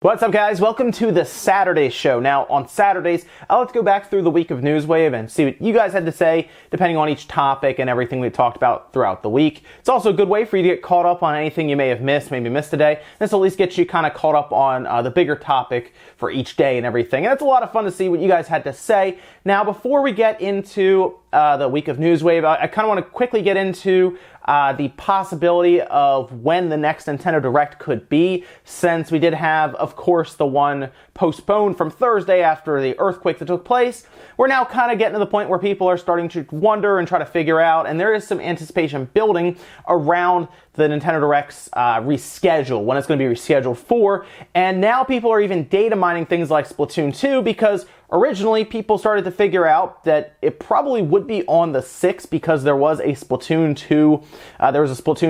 What's up, guys? Welcome to the Saturday show. Now, on Saturdays, I like to go back through the week of Newswave and see what you guys had to say, depending on each topic and everything we talked about throughout the week. It's also a good way for you to get caught up on anything you may have missed, maybe missed today. This will at least get you kind of caught up on the bigger topic for each day and everything. And it's a lot of fun to see what you guys had to say. Now, before we get into the week of Newswave, I kind of want to quickly get into the possibility of when the next Nintendo Direct could be, since we did have, of course, the one postponed from Thursday after the earthquake that took place. We're now kind of getting to the point where people are starting to wonder and try to figure out, and there is some anticipation building around the Nintendo Direct's reschedule, when it's going to be rescheduled for. And now people are even data mining things like Splatoon 2, because originally people started to figure out that it probably would be on the 6th, because there was a Splatoon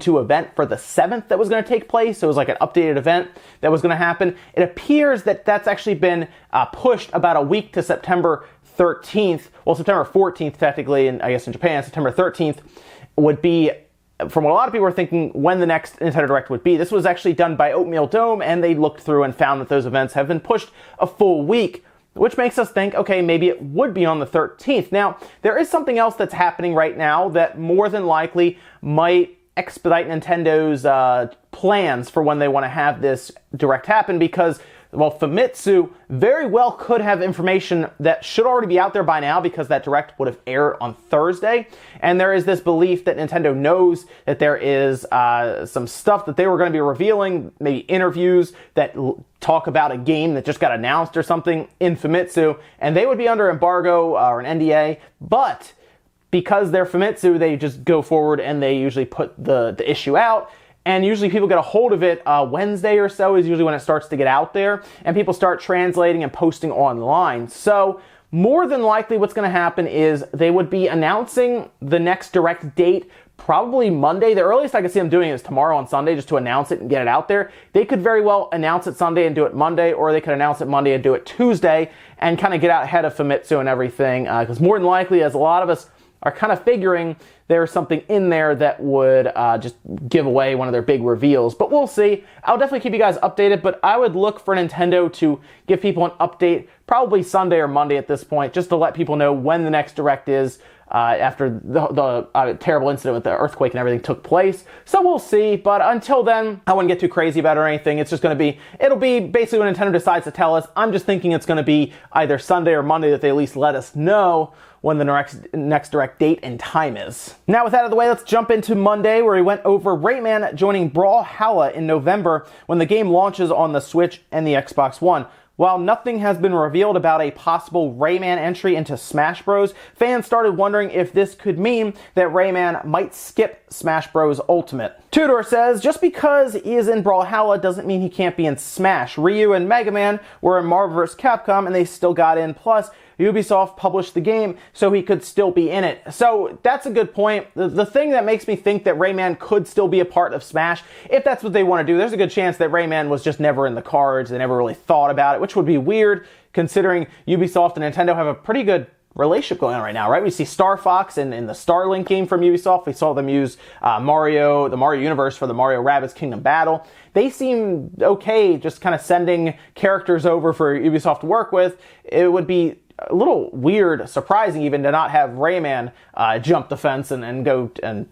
2 event for the 7th that was going to take place. So it was like an updated event that was going to happen. It appears that that's actually been pushed about a week to September 13th. Well, September 14th technically, and I guess in Japan, September 13th would be, from what a lot of people were thinking, when the next Nintendo Direct would be. This was actually done by Oatmeal Dome, and they looked through and found that those events have been pushed a full week, which makes us think, okay, maybe it would be on the 13th. Now, there is something else that's happening right now that more than likely might expedite Nintendo's plans for when they want to have this Direct happen, because, well, Famitsu very well could have information that should already be out there by now, because that Direct would have aired on Thursday. And there is this belief that Nintendo knows that there is some stuff that they were going to be revealing, maybe interviews that talk about a game that just got announced or something in Famitsu, and they would be under embargo or an NDA, but because they're Famitsu, they just go forward and they usually put the issue out. And usually people get a hold of it Wednesday or so is usually when it starts to get out there, and people start translating and posting online. So more than likely what's going to happen is they would be announcing the next Direct date probably Monday. The earliest I could see them doing it is tomorrow on Sunday, just to announce it and get it out there. They could very well announce it Sunday and do it Monday, or they could announce it Monday and do it Tuesday and kind of get out ahead of Famitsu and everything, because more than likely, as a lot of us are kind of figuring, there's something in there that would just give away one of their big reveals. But we'll see. I'll definitely keep you guys updated, but I would look for Nintendo to give people an update probably Sunday or Monday at this point, just to let people know when the next Direct is after the terrible incident with the earthquake and everything took place. So we'll see, but until then, I wouldn't get too crazy about it or anything. It's just going to be, it'll be basically when Nintendo decides to tell us. I'm just thinking it's going to be either Sunday or Monday that they at least let us know when the next Direct date and time is. Now, with that out of the way, let's jump into Monday, where we went over Rayman joining Brawlhalla in November when the game launches on the Switch and the Xbox One. While nothing has been revealed about a possible Rayman entry into Smash Bros., fans started wondering if this could mean that Rayman might skip Smash Bros. Ultimate. Tudor says, just because he is in Brawlhalla doesn't mean he can't be in Smash. Ryu and Mega Man were in Marvel vs. Capcom and they still got in, plus Ubisoft published the game, so he could still be in it. So that's a good point. The thing that makes me think that Rayman could still be a part of Smash, if that's what they want to do, there's a good chance that Rayman was just never in the cards. They never really thought about it, which would be weird considering Ubisoft and Nintendo have a pretty good relationship going on right now, right? We see Star Fox in the Starlink game from Ubisoft. We saw them use the Mario Universe for the Mario Rabbids Kingdom Battle. They seem okay just kind of sending characters over for Ubisoft to work with. It would be a little weird, surprising even, to not have Rayman jump the fence and go and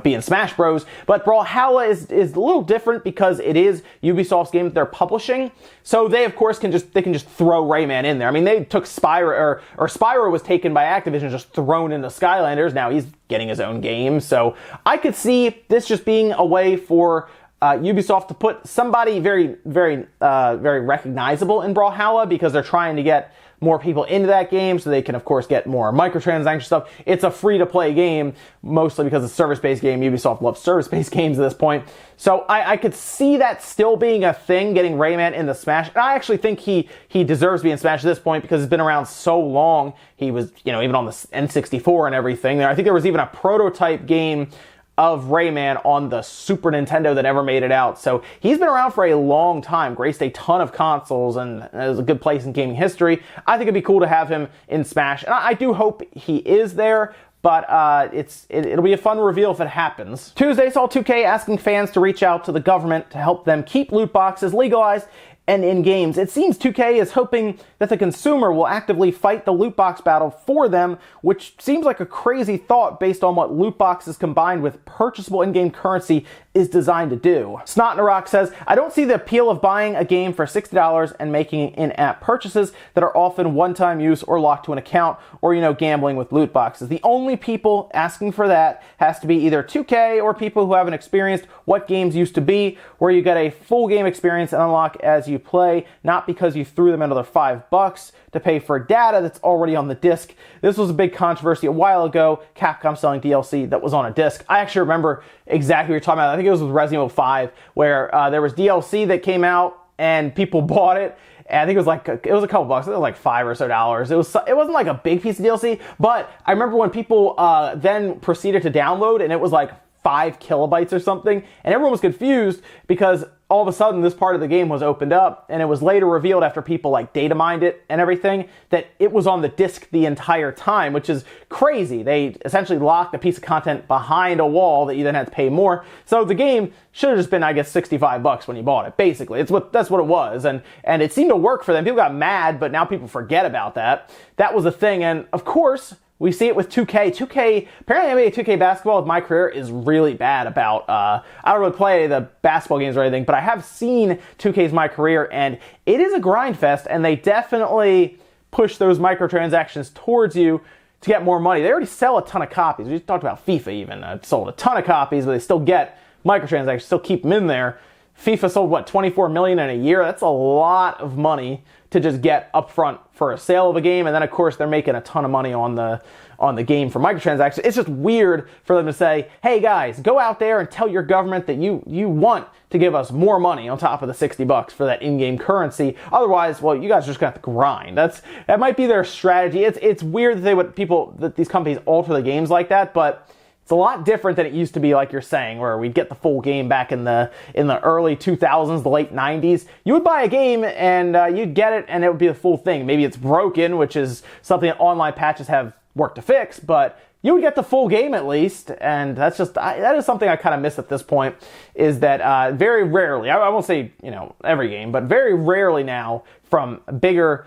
be in Smash Bros. But Brawlhalla is a little different because it is Ubisoft's game that they're publishing. So they of course can just throw Rayman in there. I mean, they took Spyro, or Spyro was taken by Activision, just thrown into Skylanders. Now he's getting his own game. So I could see this just being a way for Ubisoft to put somebody very, very, very recognizable in Brawlhalla, because they're trying to get more people into that game so they can, of course, get more microtransaction stuff. It's a free-to-play game, mostly because it's a service-based game. Ubisoft loves service-based games at this point. So I could see that still being a thing, getting Rayman in the Smash. And I actually think he deserves to be in Smash at this point, because he's been around so long. He was, even on the N64 and everything. I think there was even a prototype game of Rayman on the Super Nintendo that ever made it out. So he's been around for a long time, graced a ton of consoles, and is a good place in gaming history. I think it'd be cool to have him in Smash, and I do hope he is there. But it'll be a fun reveal if it happens. Tuesday saw 2K asking fans to reach out to the government to help them keep loot boxes legalized and in games. It seems 2K is hoping that the consumer will actively fight the loot box battle for them, which seems like a crazy thought based on what loot boxes combined with purchasable in-game currency is designed to do. Snot in Iraq says, I don't see the appeal of buying a game for $60 and making in-app purchases that are often one-time use or locked to an account or, gambling with loot boxes. The only people asking for that has to be either 2K or people who haven't experienced what games used to be, where you get a full game experience and unlock as you play, not because you threw them another $5 to pay for data that's already on the disc. This was a big controversy a while ago, Capcom selling DLC that was on a disc. I actually remember exactly what you're talking about. I think it was with Resident Evil 5, where there was DLC that came out and people bought it. And I think it was a couple bucks. It was like $5 or so. It wasn't like a big piece of DLC, but I remember when people then proceeded to download, and it was like 5 kilobytes or something, and everyone was confused because all of a sudden this part of the game was opened up, and it was later revealed after people like data mined it and everything that it was on the disc the entire time, which is crazy. They essentially locked a piece of content behind a wall that you then had to pay more. So the game should have just been, I guess, $65 when you bought it. Basically, that's what it was, and it seemed to work for them. People got mad, but now people forget about that. That was a thing, and of course, we see it with 2K. 2K, apparently NBA 2K basketball with my career is really bad about, I don't really play the basketball games or anything, but I have seen 2K's my career, and it is a grind fest, and they definitely push those microtransactions towards you to get more money. They already sell a ton of copies. We just talked about FIFA even. Sold a ton of copies, but they still get microtransactions, still keep them in there. FIFA sold, 24 million in a year? That's a lot of money to just get upfront for a sale of a game, and then of course they're making a ton of money on the game for microtransactions. It's just weird for them to say, hey guys, go out there and tell your government that you want to give us more money on top of the $60 for that in-game currency. Otherwise, well, you guys are just gonna have to grind. That might be their strategy. It's weird that these companies alter the games like that, but it's a lot different than it used to be, like you're saying, where we'd get the full game back in the early 2000s, the late 90s. You would buy a game and you'd get it and it would be the full thing. Maybe it's broken, which is something that online patches have worked to fix, but you would get the full game at least, and that is something I kind of miss at this point, is that very rarely, I won't say every game, but very rarely now from bigger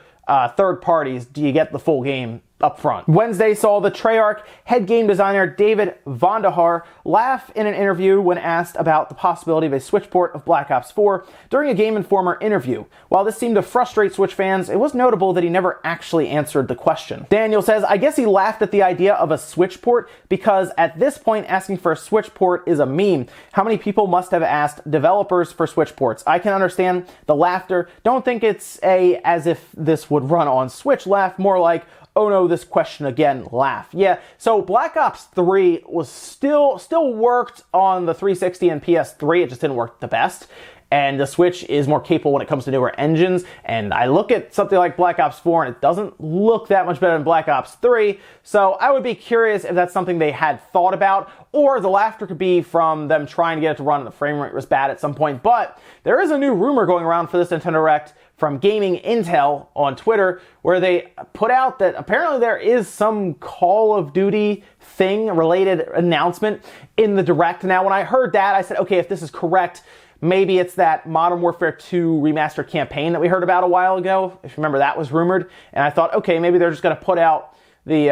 third parties do you get the full game up front. Wednesday saw the Treyarch head game designer David Vonderhaar laugh in an interview when asked about the possibility of a Switch port of Black Ops 4 during a Game Informer interview. While this seemed to frustrate Switch fans, it was notable that he never actually answered the question. Daniel says, I guess he laughed at the idea of a Switch port because at this point asking for a Switch port is a meme. How many people must have asked developers for Switch ports? I can understand the laughter. Don't think it's as if this would run on Switch laugh, more like, oh no, this question again, laugh. Yeah, so Black Ops 3 was still worked on the 360 and PS3, it just didn't work the best. And the Switch is more capable when it comes to newer engines, and I look at something like Black Ops 4 and it doesn't look that much better than Black Ops 3, so I would be curious if that's something they had thought about, or the laughter could be from them trying to get it to run and the frame rate was bad at some point. But there is a new rumor going around for this Nintendo Direct from Gaming Intel on Twitter, where they put out that apparently there is some Call of Duty thing related announcement in the Direct. Now, when I heard that, I said, okay, if this is correct, maybe it's that Modern Warfare 2 remastered campaign that we heard about a while ago. If you remember, that was rumored. And I thought, okay, maybe they're just going to put out the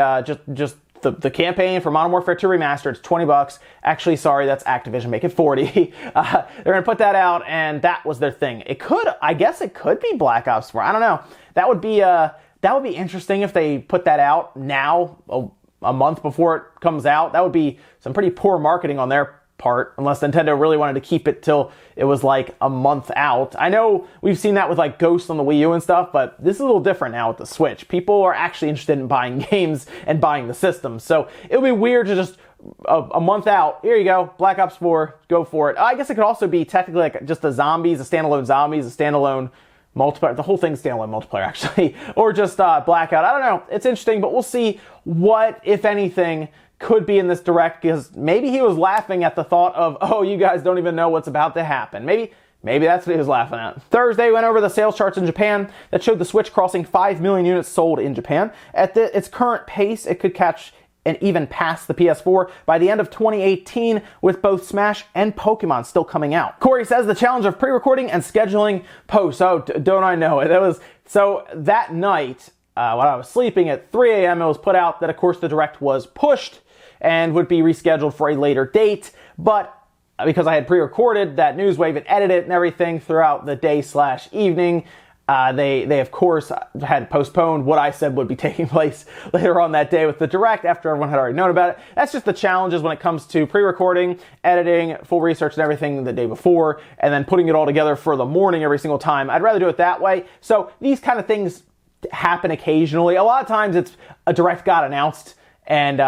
the campaign for Modern Warfare 2 Remastered. It's $20. Actually, sorry, that's Activision. Make it $40. They're going to put that out, and that was their thing. I guess it could be Black Ops 4. I don't know. That would be interesting if they put that out now, a month before it comes out. That would be some pretty poor marketing on their part, unless Nintendo really wanted to keep it till it was like a month out. I know we've seen that with like Ghost on the Wii U and stuff, but this is a little different now with the Switch. People are actually interested in buying games and buying the system, so it would be weird to just a month out, here you go, Black Ops 4, go for it. I guess it could also be technically like just a standalone multiplayer. The whole thing's standalone multiplayer, actually. Or just Blackout. I don't know. It's interesting, but we'll see what, if anything, could be in this Direct, because maybe he was laughing at the thought of, oh, you guys don't even know what's about to happen. Maybe that's what he was laughing at. Thursday went over the sales charts in Japan that showed the Switch crossing 5 million units sold in Japan. At its current pace, it could catch and even past the PS4 by the end of 2018, with both Smash and Pokemon still coming out. Corey says the challenge of pre-recording and scheduling posts. Oh, don't I know it? So that night, while I was sleeping at 3 a.m., it was put out that, of course, the Direct was pushed and would be rescheduled for a later date. But because I had pre-recorded that Newswave and edited it and everything throughout the day/evening, they of course had postponed what I said would be taking place later on that day with the Direct after everyone had already known about it. That's just the challenges when it comes to pre-recording, editing, full research and everything the day before, and then putting it all together for the morning every single time. I'd rather do it that way. So these kind of things happen occasionally. A lot of times it's a Direct got announced and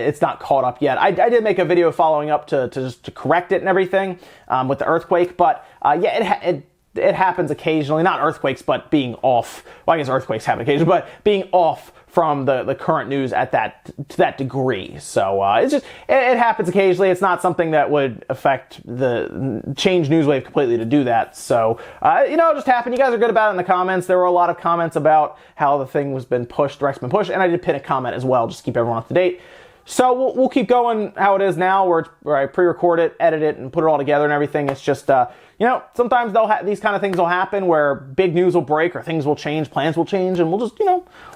it's not caught up yet. I did make a video following up to correct it and everything with the earthquake, but yeah, it happens occasionally. Not earthquakes, but being off. Well, I guess earthquakes happen occasionally, but being off from the current news to that degree. So it's just it happens occasionally. It's not something that would affect change Newswave completely to do that. So it just happened. You guys are good about it in the comments. There were a lot of comments about how the thing was been pushed, Direct's been pushed, and I did pin a comment as well, just to keep everyone up to date. So we'll keep going how it is now, where I pre-record it, edit it, and put it all together and everything. It's just, sometimes these kind of things will happen where big news will break or things will change, plans will change, and we'll just,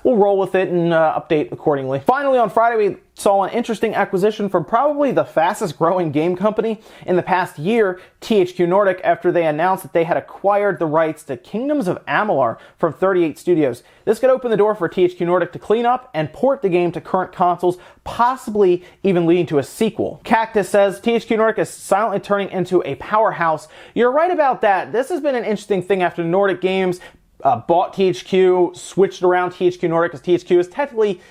we'll roll with it and update accordingly. Finally, on Friday, we saw an interesting acquisition from probably the fastest growing game company in the past year, THQ Nordic, after they announced that they had acquired the rights to Kingdoms of Amalur from 38 Studios. This could open the door for THQ Nordic to clean up and port the game to current consoles, possibly even leading to a sequel. Cactus says THQ Nordic is silently turning into a powerhouse. You're right about that. This has been an interesting thing after Nordic Games bought THQ, switched around THQ Nordic, because THQ is technically,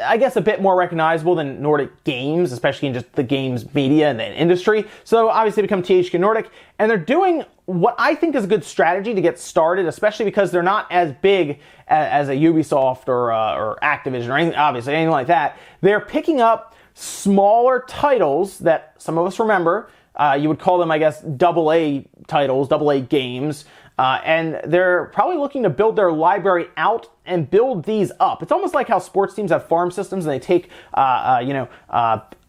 I guess, a bit more recognizable than Nordic Games, especially in just the games media and the industry. So obviously become THQ Nordic, and they're doing what I think is a good strategy to get started, especially because they're not as big as a Ubisoft or Activision or anything, obviously, anything like that. They're picking up smaller titles that some of us remember. You would call them, I guess, AA titles, AA games. And they're probably looking to build their library out and build these up. It's almost like how sports teams have farm systems and they take,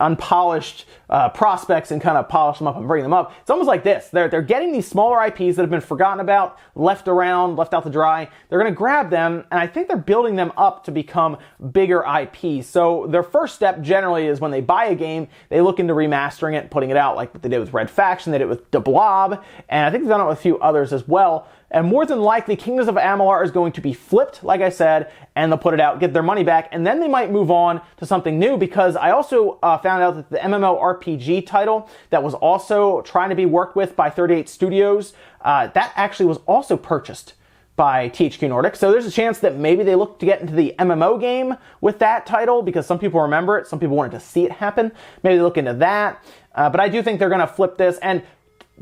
unpolished prospects and kind of polish them up and bring them up. It's almost like this. They're getting these smaller IPs that have been forgotten about, left around, left out to dry. They're going to grab them, and I think they're building them up to become bigger IPs. So their first step generally is when they buy a game, they look into remastering it and putting it out, like what they did with Red Faction, they did it with The Blob, and I think they've done it with a few others as well. And more than likely, Kingdoms of Amalur is going to be flipped, like I said, and they'll put it out, get their money back, and then they might move on to something new, because I also found out that the MMORPG title that was also trying to be worked with by 38 Studios, that actually was also purchased by THQ Nordic. So there's a chance that maybe they look to get into the MMO game with that title, because some people remember it, some people wanted to see it happen. Maybe they look into that. But I do think they're going to flip this, and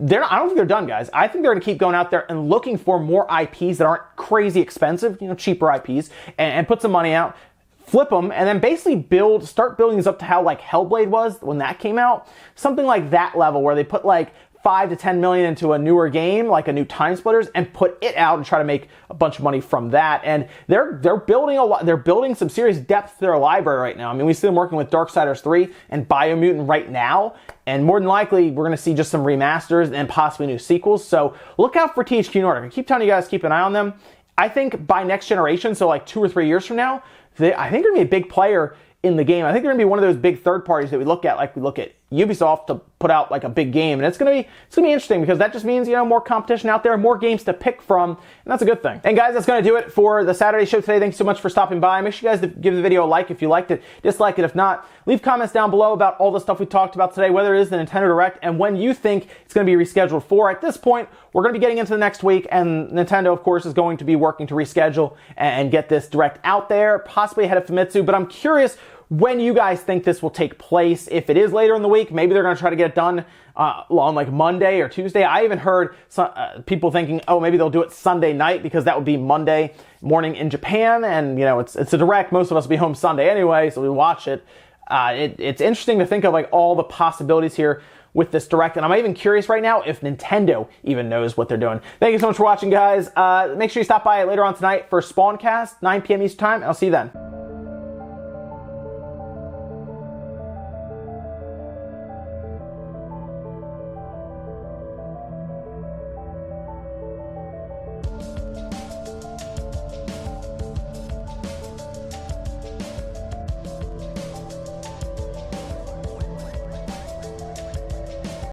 I don't think they're done, guys. I think they're going to keep going out there and looking for more IPs that aren't crazy expensive, cheaper IPs, and put some money out, flip them, and then basically start building these up to how like Hellblade was when that came out. Something like that level, where they put like 5 to 10 million into a newer game, like a new Time Splitters, and put it out and try to make a bunch of money from that. And they're building a lot. They're building some serious depth to their library right now. I mean, we see them working with Darksiders 3 and Biomutant right now, and more than likely we're going to see just some remasters and possibly new sequels. So look out for THQ Nordic. I keep telling you guys, keep an eye on them. I think by next generation, so like 2 or 3 years from now, I think they're going to be a big player in the game. I think they're going to be one of those big third parties that we look at, like we look at Ubisoft to put out like a big game, and it's gonna be interesting, because that just means more competition out there, more games to pick from, and that's a good thing. And guys, that's gonna do it for the Saturday show today. Thanks so much for stopping by. Make sure you guys give the video a like if you liked it, dislike it if not. Leave comments down below about all the stuff we talked about today, whether it is the Nintendo Direct and when you think it's gonna be rescheduled for. At this point, we're gonna be getting into the next week, and Nintendo, of course, is going to be working to reschedule and get this Direct out there, possibly ahead of Famitsu. But I'm curious when you guys think this will take place. If it is later in the week, maybe they're going to try to get it done on like Monday or Tuesday. I even heard some, people thinking, oh, maybe they'll do it Sunday night, because that would be Monday morning in Japan. And, it's a Direct. Most of us will be home Sunday anyway, so we watch it. It's interesting to think of like all the possibilities here with this Direct. And I'm even curious right now if Nintendo even knows what they're doing. Thank you so much for watching, guys. Make sure you stop by later on tonight for Spawncast, 9 p.m. Eastern time, and I'll see you then.